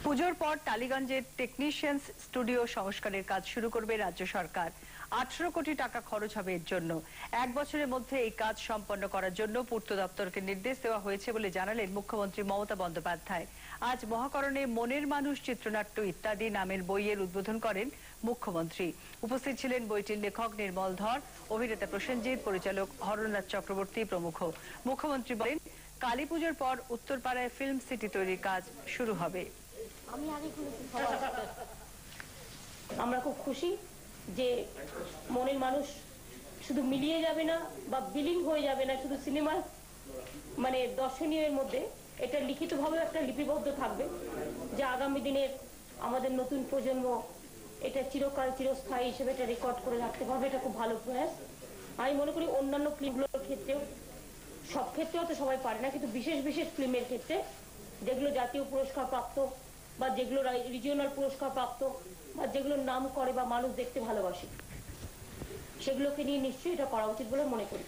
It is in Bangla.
পুজোর পর টালিগঞ্জের টেকনিশিয়ানস স্টুডিও সংস্কারের কাজ শুরু করবে রাজ্য সরকার। 18 কোটি টাকা খরচ হবে এর জন্য। 1 বছরের মধ্যে এই কাজ সম্পন্ন করার জন্য পূর্ত দপ্তরকে নির্দেশ দেওয়া হয়েছে বলে জানালেন মুখ্যমন্ত্রী মমতা বন্দ্যোপাধ্যায়। আজ মহাকরণে মনের মানুষ চিত্রনাট্য ইত্যাদি নামের বইয়ের উদ্বোধন করেন মুখ্যমন্ত্রী। উপস্থিত ছিলেন বইটির লেখক নির্মল ধর, অভিনেতা প্রসেনজিৎ, পরিচালক হরনাথ চক্রবর্তী প্রমুখ। মুখ্যমন্ত্রী বলেন, কালী পুজোর পর উত্তরপাড়ায় ফিল্ম সিটি তৈরির কাজ শুরু হবে। আমরা খুব খুশি যে মনের মানুষ শুধু মিলিয়ে যাবে না বা বিলীন হয়ে যাবে না শুধু সিনেমা মানে দর্শনীয় এর মধ্যে, এটা লিখিতভাবে একটা লিপিবদ্ধ থাকবে যা আগামী দিনের আমাদের নতুন প্রজন্ম এটা চিরকাল চিরস্থায়ী হিসেবে এটা রেকর্ড করে রাখতে পারবে। এটা খুব ভালো প্রয়াস। আমি মনে করি অন্যান্য ফিল্মগুলোর ক্ষেত্রেও, সব ক্ষেত্রেও তো সবাই পারে না, কিন্তু বিশেষ বিশেষ ফিল্মের ক্ষেত্রে যেগুলো জাতীয় পুরস্কার প্রাপ্ত বা যেগুলো রিজিওনাল পুরস্কার প্রাপ্ত বা যেগুলোর নাম করে বা মানুষ দেখতে ভালোবাসে, সেগুলোকে নিয়ে নিশ্চয়ই এটা করা উচিত বলে মনে করি।